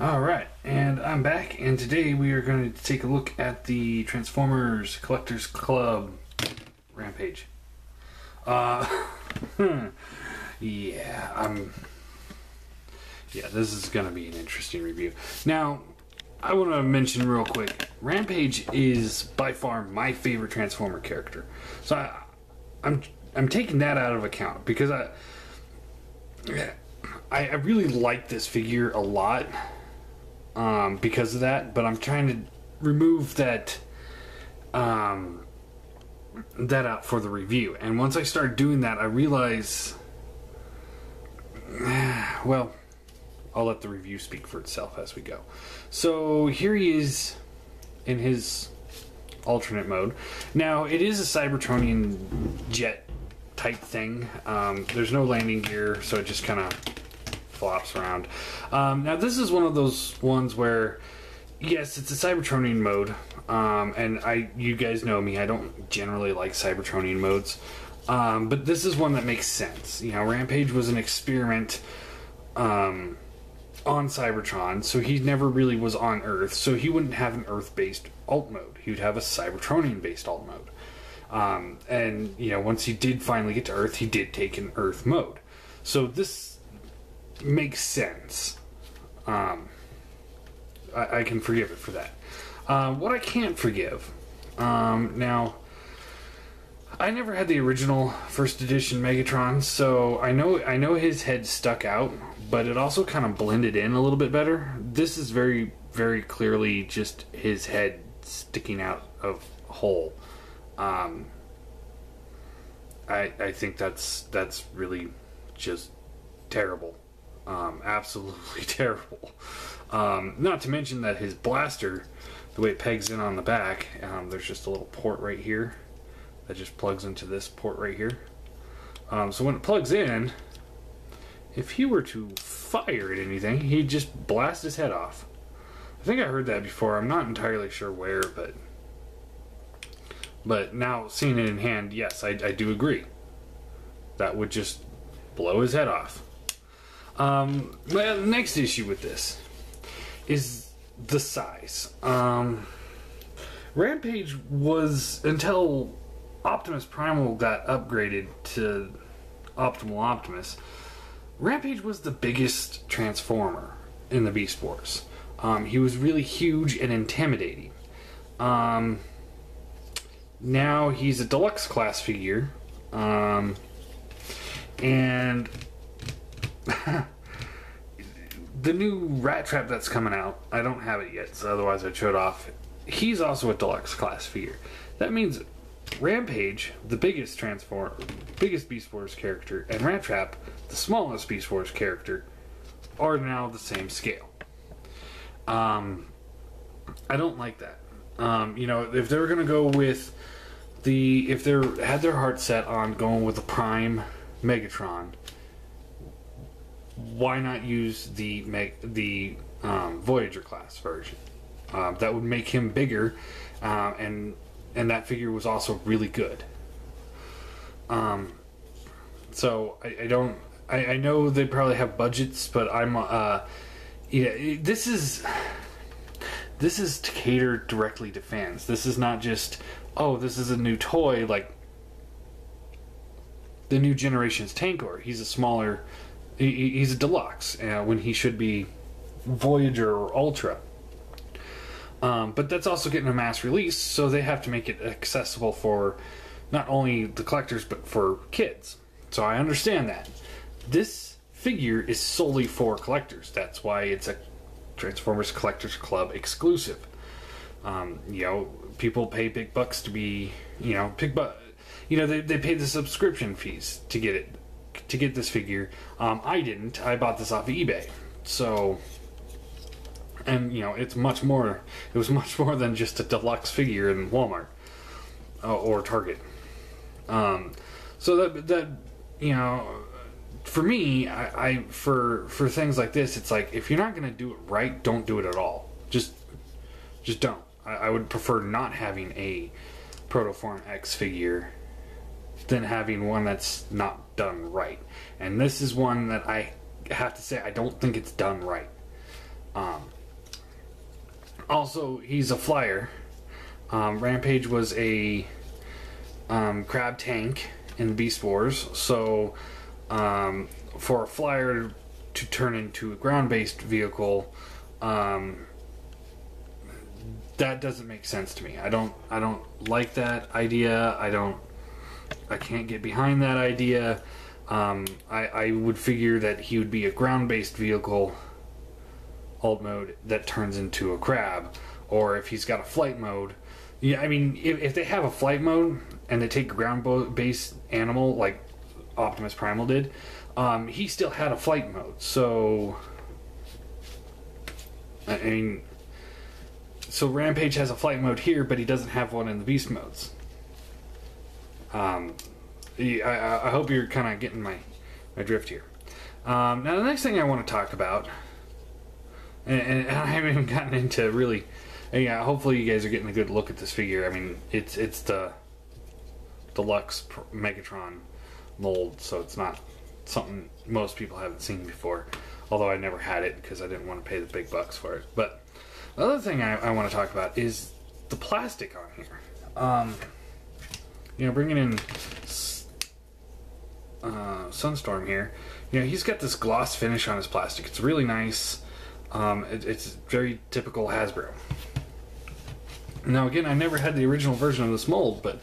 Alright, and I'm back, and today we are going to take a look at the Transformers Collectors Club Rampage. Yeah, this is going to be an interesting review. Now, I want to mention real quick, Rampage is by far my favorite Transformer character. So I'm taking that out of account, because I really like this figure a lot. Because of that, but I'm trying to remove that out for the review. And once I start doing that, I realize, well, I'll let the review speak for itself as we go. So here he is in his alternate mode. Now, it is a Cybertronian jet type thing. There's no landing gear, so it just kind of flops around. Now this is one of those ones where, yes, it's a Cybertronian mode, and you guys know me, I don't generally like Cybertronian modes, but this is one that makes sense. You know, Rampage was an experiment on Cybertron, so he never really was on Earth, so he wouldn't have an Earth-based alt mode. He would have a Cybertronian-based alt mode. And, you know, once he did finally get to Earth, he did take an Earth mode. So this makes sense. I can forgive it for that. What I can't forgive, now, I never had the original first edition Megatron, so I know his head stuck out, but it also kind of blended in a little bit better. This is very, very clearly just his head sticking out of a hole. I think that's really just terrible. Absolutely terrible. Not to mention that his blaster, the way it pegs in on the back, there's just a little port right here that just plugs into this port right here. So when it plugs in, if he were to fire at anything, he'd just blast his head off. I think I heard that before. I'm not entirely sure where, but now seeing it in hand, yes, I do agree. That would just blow his head off. My next issue with this is the size. Rampage was, until Optimus Primal got upgraded to Optimal Optimus, Rampage was the biggest Transformer in the Beast Wars. He was really huge and intimidating. Now he's a deluxe class figure, and the new Rat Trap that's coming out, I don't have it yet, so otherwise I'd show it off. He's also a deluxe class figure. That means Rampage, the biggest Beast Wars character, and Rat Trap, the smallest Beast Wars character, are now the same scale. I don't like that. You know, if they were going to go with if they had their heart set on going with the Prime Megatron, why not use the Voyager class version? That would make him bigger, and that figure was also really good. So I know they probably have budgets, but this is to cater directly to fans. This is not just, oh, this is a new toy like the new generation's Tankor. He's a smaller. He's a deluxe when he should be Voyager or Ultra. But that's also getting a mass release, so they have to make it accessible for not only the collectors but for kids. So I understand that. This figure is solely for collectors. That's why it's a Transformers Collectors Club exclusive. You know, people pay big bucks to be, they pay the subscription fees to get this figure. I didn't. I bought this off of eBay. So, and it's much more. It was much more than just a deluxe figure in Walmart or Target. So that for me, for things like this, it's like, if you're not going to do it right, don't do it at all. Just don't. I would prefer not having a Protoform X figure than having one that's not done right. And this is one that I have to say, I don't think it's done right. Also, he's a flyer. Rampage was a crab tank in Beast Wars, so for a flyer to turn into a ground-based vehicle, that doesn't make sense to me. I don't like that idea. I can't get behind that idea. I would figure that he would be a ground-based vehicle alt mode that turns into a crab, or if he's got a flight mode. Yeah, I mean, if they have a flight mode and they take a ground-based animal like Optimus Primal did, he still had a flight mode. So, I mean, so Rampage has a flight mode here, but he doesn't have one in the beast modes. I hope you're kind of getting my drift here. Now, the next thing I want to talk about, and I haven't even gotten into really. Yeah, hopefully you guys are getting a good look at this figure. I mean, it's the deluxe Megatron mold, so it's not something most people haven't seen before. Although I never had it because I didn't want to pay the big bucks for it. But the other thing I want to talk about is the plastic on here. Bringing in Sunstorm here. He's got this gloss finish on his plastic. It's really nice. It's very typical Hasbro. Now again, I never had the original version of this mold, but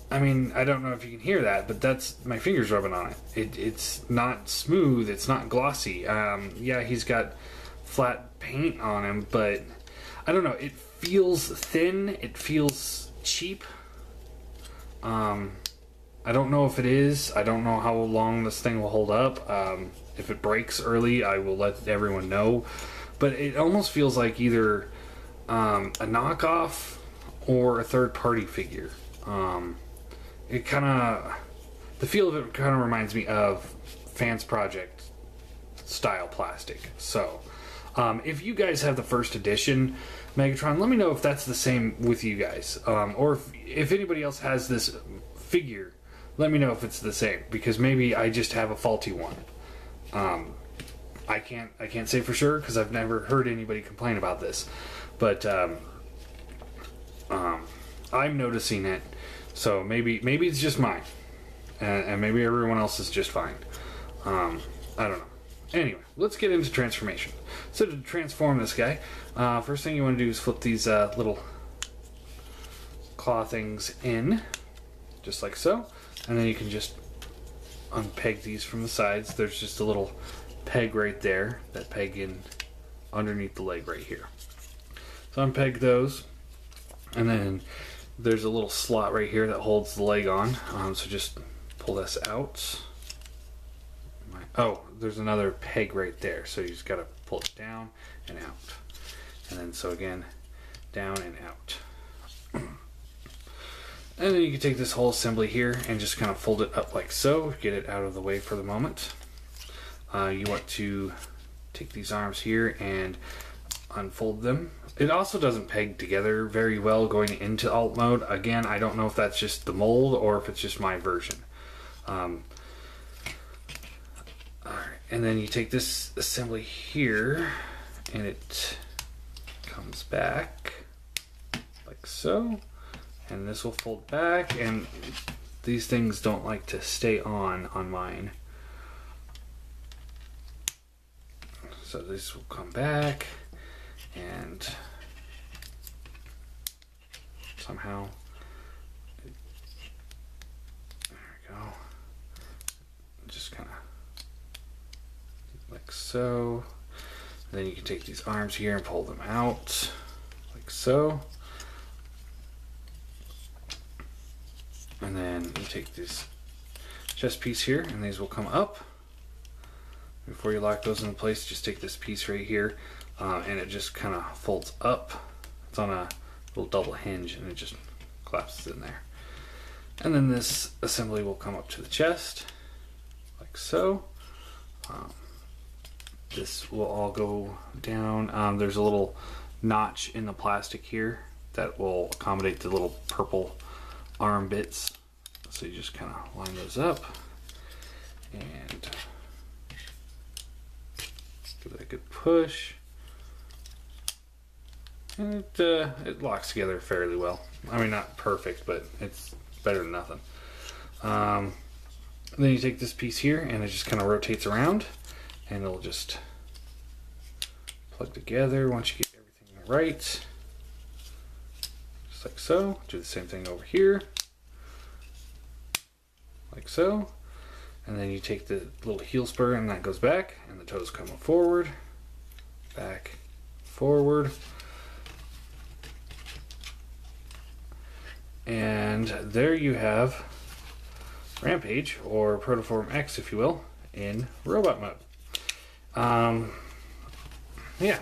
I mean, I don't know if you can hear that, but that's my fingers rubbing on it. It's not smooth, it's not glossy. Yeah, he's got flat paint on him, but I don't know, it feels thin, it feels cheap. I don't know if it is. I don't know how long this thing will hold up. If it breaks early, I will let everyone know. But it almost feels like either a knockoff or a third-party figure. It kind of, the feel of it kind of reminds me of Fans Project style plastic. So, if you guys have the first edition Megatron, let me know if that's the same with you guys. Or if anybody else has this figure, let me know if it's the same, because maybe I just have a faulty one. I can't say for sure because I've never heard anybody complain about this, but I'm noticing it. So maybe it's just mine, and maybe everyone else is just fine. I don't know. Anyway, let's get into transformation. So to transform this guy, first thing you want to do is flip these little claw things in, just like so, and then you can just unpeg these from the sides. There's just a little peg right there, that peg in underneath the leg right here. So unpeg those, and then there's a little slot right here that holds the leg on. So just pull this out. Oh, there's another peg right there, so you just gotta pull it down and out, and then so again, down and out. And then you can take this whole assembly here and just kind of fold it up like so, get it out of the way for the moment. You want to take these arms here and unfold them. It also doesn't peg together very well going into alt mode. Again, I don't know if that's just the mold or if it's just my version. Alright, and then you take this assembly here and it comes back like so. And this will fold back, and these things don't like to stay on mine. So this will come back, and somehow, there we go, just kind of like so. And then you can take these arms here and pull them out, like so. And then you take this chest piece here, and these will come up. Before you lock those in place, just take this piece right here, and it just kind of folds up. It's on a little double hinge, and it just collapses in there. And then this assembly will come up to the chest, like so. This will all go down. There's a little notch in the plastic here that will accommodate the little purple arm bits, so you just kind of line those up, and give it a good push. And it locks together fairly well. I mean, not perfect, but it's better than nothing. Then you take this piece here, and it just kind of rotates around, and it'll just plug together once you get everything right. Just like so. Do the same thing over here. Like so. And then you take the little heel spur, and that goes back, and the toes come forward, back, forward. And there you have Rampage, or Protoform X, if you will, in robot mode. Yeah,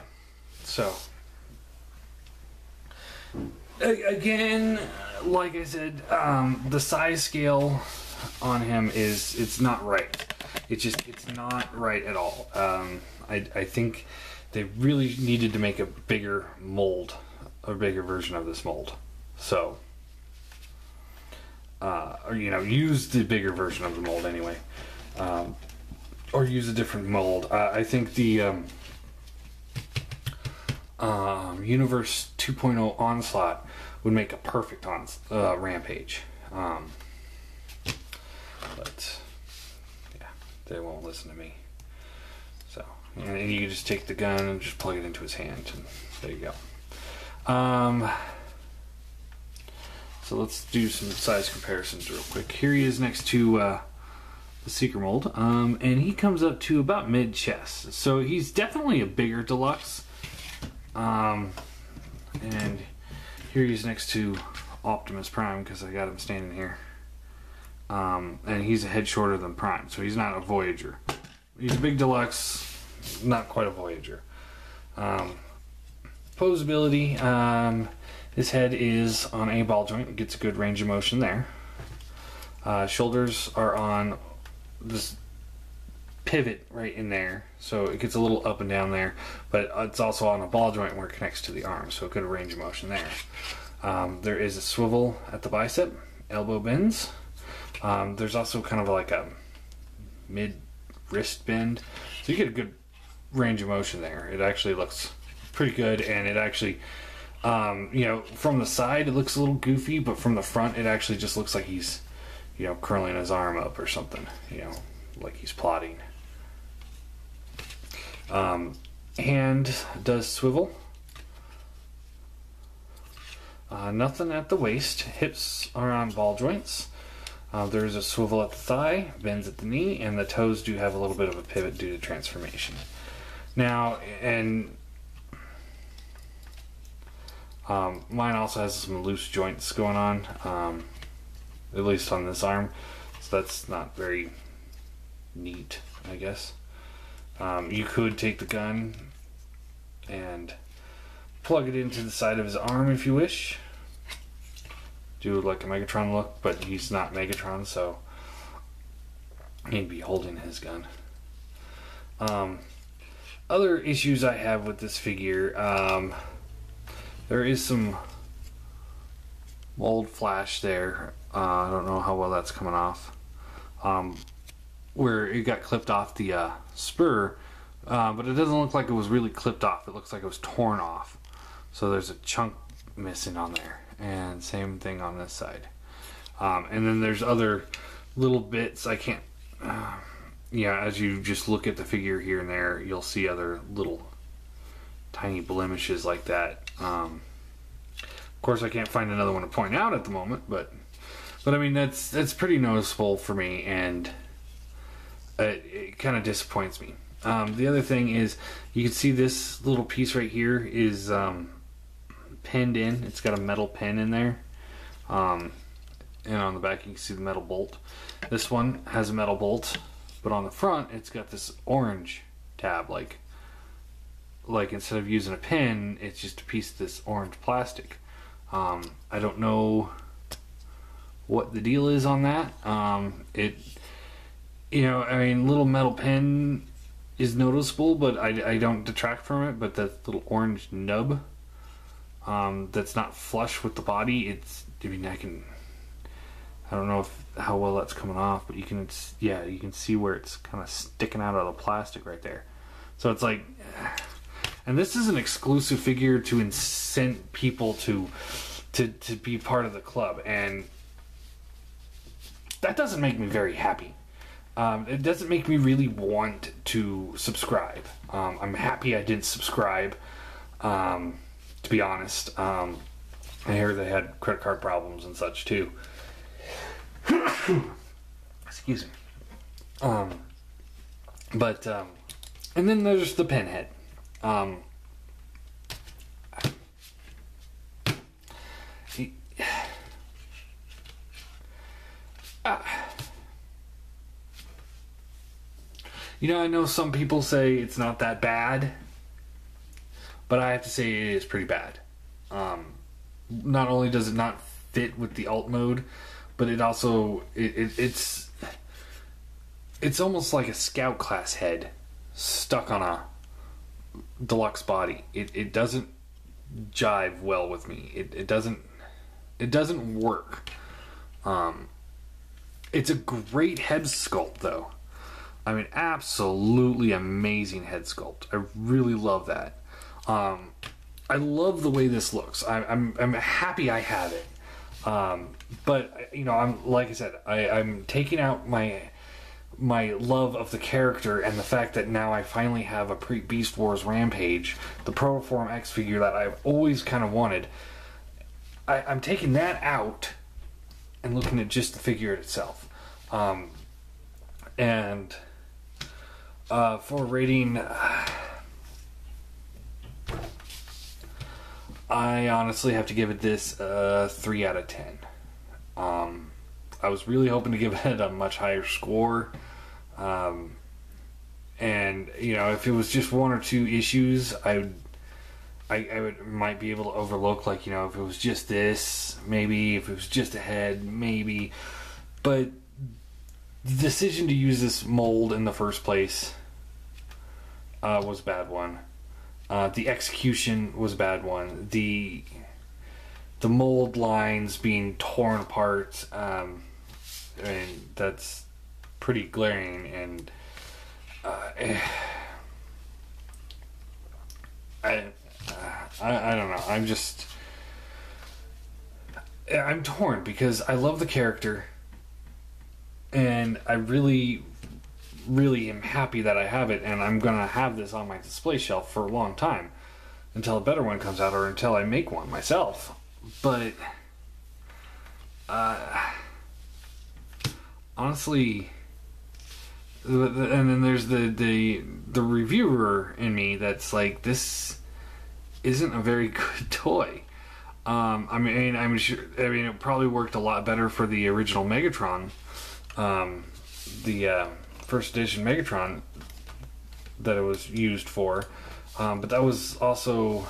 so again, like I said, the size scale on him it's not right. It's not right at all. I think they really needed to make a bigger mold, a bigger version of this mold. So, or use the bigger version of the mold anyway, or use a different mold. I think the Universe 2.0 Onslaught would make a perfect Rampage. But yeah, they won't listen to me. So, and you can just take the gun and just plug it into his hand, and there you go. So let's do some size comparisons real quick. Here he is next to the Seeker mold, and he comes up to about mid-chest. So he's definitely a bigger deluxe. And here he's next to Optimus Prime, because I got him standing here. And he's a head shorter than Prime, so he's not a Voyager. He's a big deluxe, not quite a Voyager. Posability, his head is on a ball joint, gets a good range of motion there. Shoulders are on this pivot right in there, so it gets a little up and down there, but it's also on a ball joint where it connects to the arm, so good range of motion there. There is a swivel at the bicep, elbow bends. There's also kind of like a mid wrist bend, so you get a good range of motion there. It actually looks pretty good, and it actually, from the side it looks a little goofy, but from the front it actually just looks like he's, curling his arm up or something, like he's plotting. Hand does swivel. Nothing at the waist. Hips are on ball joints. There's a swivel at the thigh, bends at the knee, and the toes do have a little bit of a pivot due to transformation. Now, and mine also has some loose joints going on, at least on this arm, so that's not very neat, I guess. You could take the gun and plug it into the side of his arm if you wish. Do like a Megatron look, but he's not Megatron, so he'd be holding his gun. Other issues I have with this figure, there is some mold flash there. I don't know how well that's coming off. Where it got clipped off the spur, but it doesn't look like it was really clipped off. It looks like it was torn off. So there's a chunk missing on there. And same thing on this side. And then there's other little bits. I can't, as you just look at the figure here and there, you'll see other little tiny blemishes like that. Of course, I can't find another one to point out at the moment, but I mean, that's pretty noticeable for me, and it kind of disappoints me. The other thing is, you can see this little piece right here is pinned in. It's got a metal pin in there, and on the back you can see the metal bolt. This one has a metal bolt, but on the front it's got this orange tab, like instead of using a pin, it's just a piece of this orange plastic. I don't know what the deal is on that. Little metal pin is noticeable, but I don't detract from it. But that little orange nub, that's not flush with the body. I don't know how well that's coming off, but you can see where it's kind of sticking out of the plastic right there. So it's like, and this is an exclusive figure to incent people to be part of the club, and that doesn't make me very happy. It doesn't make me really want to subscribe. I'm happy I didn't subscribe, to be honest. I hear they had credit card problems and such too. Excuse me. But and then there's the Pinhead. You know, I know some people say it's not that bad, but I have to say it is pretty bad. Not only does it not fit with the alt mode, but it also it's almost like a scout class head stuck on a deluxe body. It doesn't jive well with me. It doesn't work. It's a great head sculpt though. I mean, absolutely amazing head sculpt. I really love that. I love the way this looks. I'm happy I have it. But you know, I'm taking out my love of the character and the fact that now I finally have a pre-Beast Wars Rampage, the Protoform X figure that I've always kind of wanted. I'm taking that out and looking at just the figure itself. And for rating, I honestly have to give it this 3 out of 10. I was really hoping to give it a much higher score. And you know, if it was just one or two issues, I might be able to overlook, like, you know, if it was just this, maybe, if it was just a head, maybe. But the decision to use this mold in the first place was a bad one. The execution was a bad one. The mold lines being torn apart, I mean, that's pretty glaring, and I don't know. I'm torn because I love the character, and I really, really am happy that I have it, and I'm gonna have this on my display shelf for a long time until a better one comes out, or until I make one myself. But honestly, and then there's the reviewer in me that's like, this isn't a very good toy. I mean, I'm sure. I mean, it probably worked a lot better for the original Megatron, the first edition Megatron that it was used for. But that was also,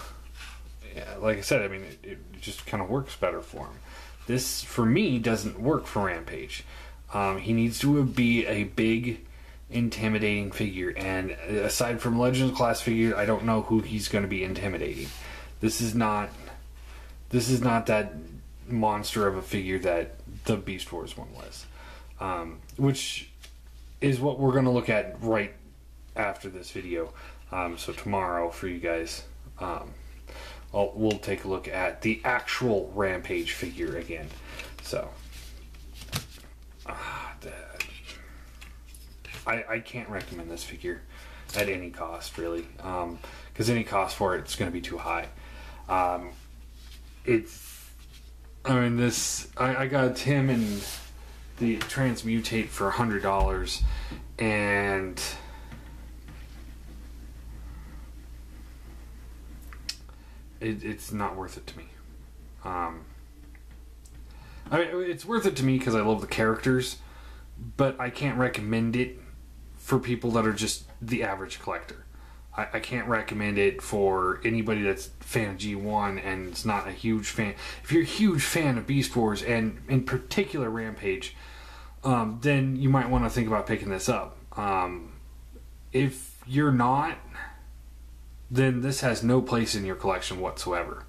yeah, like I said, I mean, it just kind of works better for him. This, for me, doesn't work for Rampage. He needs to be a big, intimidating figure, and aside from Legends class figure, I don't know who he's going to be intimidating. This is not that monster of a figure that the Beast Wars one was, which is what we're going to look at right after this video. So tomorrow for you guys, we'll take a look at the actual Rampage figure again. So I can't recommend this figure at any cost, really, because any cost for it's going to be too high. I got him and the Transmutate for $100, and it's not worth it to me. I mean, it's worth it to me because I love the characters, but I can't recommend it for people that are just the average collector. I can't recommend it for anybody that's a fan of G1 and is not a huge fan. If you're a huge fan of Beast Wars, and in particular Rampage, then you might want to think about picking this up. If you're not, then this has no place in your collection whatsoever.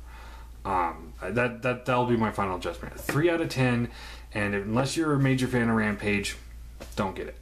That'll be my final judgment. 3 out of 10, and unless you're a major fan of Rampage, don't get it.